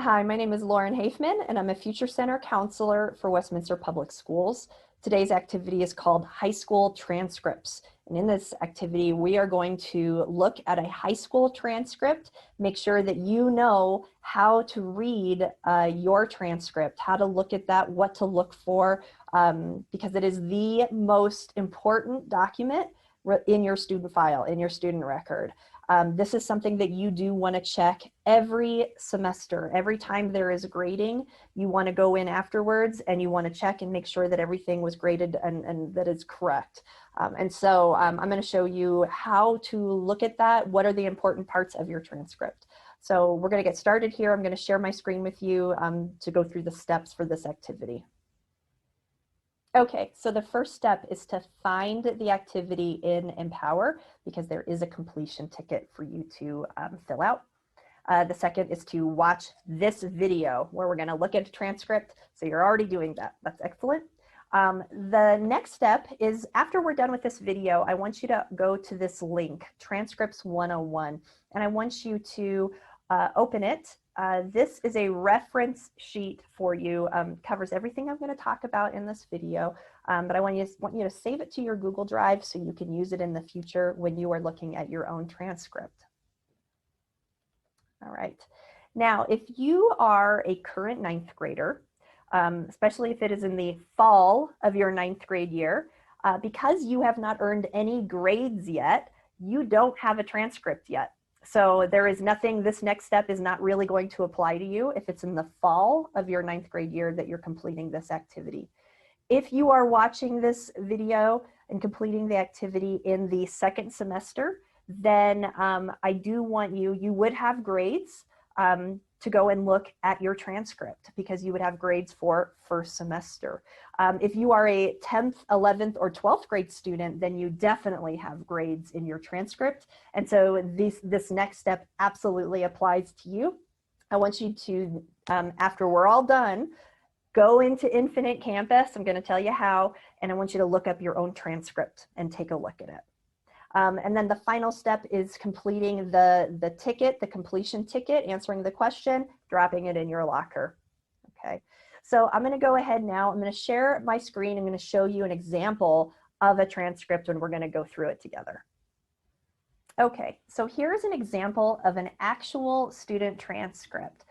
Hi, my name is Lauren Hafman, and I'm a Future Center counselor for Westminster Public Schools. Today's activity is called High School Transcripts. And in this activity, we are going to look at a high school transcript, make sure that you know how to read your transcript, how to look at that, what to look for, because it is the most important document in your student file, in your student record. This is something that you do want to check every semester. Every time there is grading, you want to go in afterwards and you want to check and make sure that everything was graded and that is correct. I'm going to show you how to look at that. What are the important parts of your transcript? So we're going to get started here. I'm going to share my screen with you to go through the steps for this activity. Okay, so the first step is to find the activity in Empower because there is a completion ticket for you to fill out. The second is to watch this video where we're going to look at a transcript. So you're already doing that. That's excellent. The next step is after we're done with this video, I want you to go to this link, Transcripts 101, and I want you to open it. This is a reference sheet for you, covers everything I'm going to talk about in this video, but I want you to save it to your Google Drive so you can use it in the future when you are looking at your own transcript. All right. Now, if you are a current ninth grader, especially if it is in the fall of your ninth grade year, because you have not earned any grades yet, you don't have a transcript yet. So there is nothing, this next step is not really going to apply to you if it's in the fall of your ninth grade year that you're completing this activity. If you are watching this video and completing the activity in the second semester, then I do want you would have grades to go and look at your transcript because you would have grades for first semester. If you are a 10th, 11th, or 12th grade student, then you definitely have grades in your transcript. And so this next step absolutely applies to you. I want you to, after we're all done, go into Infinite Campus. I'm going to tell you how, and I want you to look up your own transcript and take a look at it. And then the final step is completing the ticket, the completion ticket, answering the question, dropping it in your locker. Okay, so I'm going to go ahead now. I'm going to share my screen. I'm going to show you an example of a transcript and we're going to go through it together. Okay, so here's an example of an actual student transcript.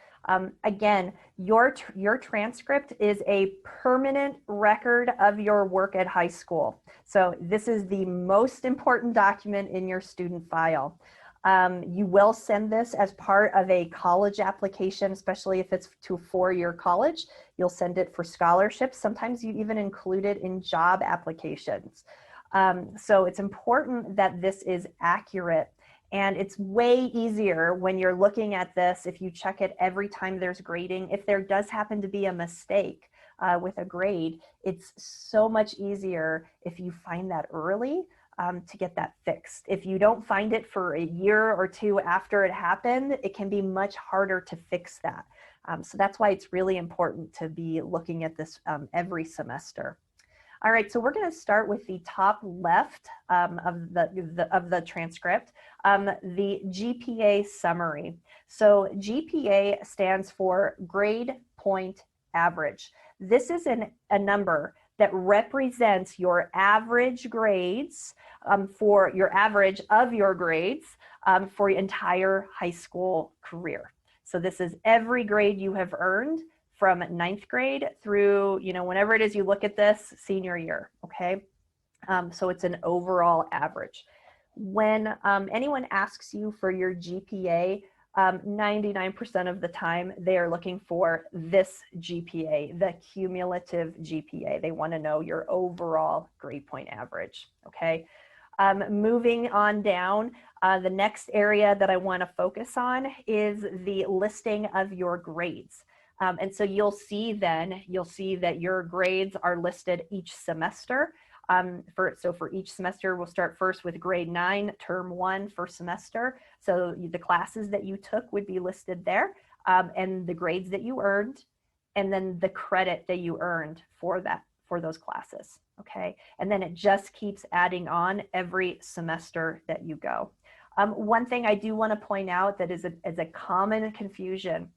Again, your transcript is a permanent record of your work at high school. So this is the most important document in your student file. You will send this as part of a college application, especially if it's to a four-year college. You'll send it for scholarships. Sometimes you even include it in job applications. So it's important that this is accurate. And it's way easier when you're looking at this if you check it every time there's grading. If there does happen to be a mistake with a grade, it's so much easier if you find that early to get that fixed. If you don't find it for a year or two after it happened, it can be much harder to fix that. So that's why it's really important to be looking at this every semester. All right, so we're going to start with the top left of the transcript, the GPA summary. So GPA stands for grade point average. This is a number that represents your average grades for your average of your grades for your entire high school career. So this is every grade you have earned from ninth grade through, whenever it is you look at this, senior year, okay? So it's an overall average. When anyone asks you for your GPA, 99% of the time they are looking for this GPA, the cumulative GPA. They want to know your overall grade point average, okay? Moving on down, the next area that I want to focus on is the listing of your grades. And so you'll see that your grades are listed each semester. So for each semester, we'll start first with grade 9, term 1, first semester. So the classes that you took would be listed there, and the grades that you earned, and then the credit that you earned for those classes, okay? And then it just keeps adding on every semester that you go. One thing I do want to point out that is a common confusion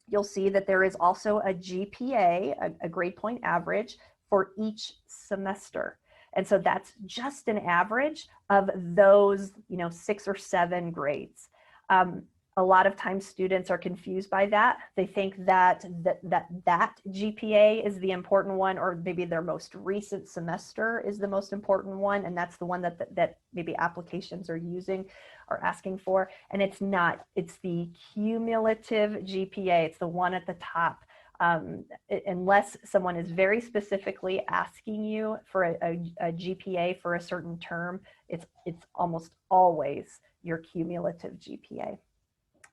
you'll see that there is also a GPA, a grade point average, for each semester. And so that's just an average of those, 6 or 7 grades. A lot of times students are confused by that. They think that GPA is the important one, or maybe their most recent semester is the most important one, and that's the one that maybe applications are using or asking for. And it's not. It's the cumulative GPA. It's the one at the top. Unless someone is very specifically asking you for a GPA for a certain term, it's almost always your cumulative GPA.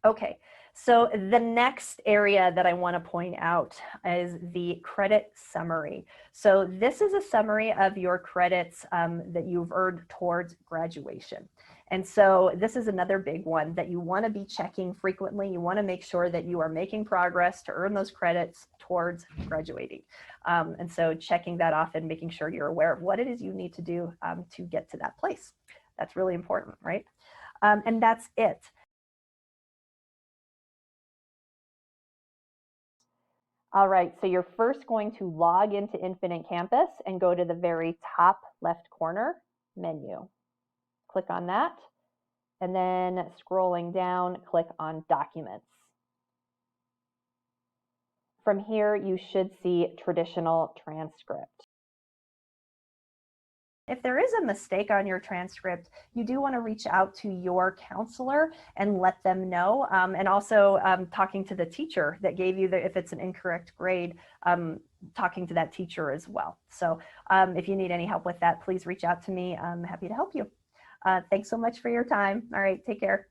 Okay, so the next area that I want to point out is the credit summary. So this is a summary of your credits that you've earned towards graduation. And so this is another big one that you want to be checking frequently. You want to make sure that you are making progress to earn those credits towards graduating. And so checking that off and making sure you're aware of what it is you need to do to get to that place. That's really important, right? And that's it. All right, so you're first going to log into Infinite Campus and go to the very top left corner menu. Click on that, and then scrolling down, click on Documents. From here, you should see Traditional Transcript. If there is a mistake on your transcript, you do want to reach out to your counselor and let them know. And also talking to the teacher that gave you if it's an incorrect grade, talking to that teacher as well. So if you need any help with that, please reach out to me. I'm happy to help you. Thanks so much for your time. All right, take care.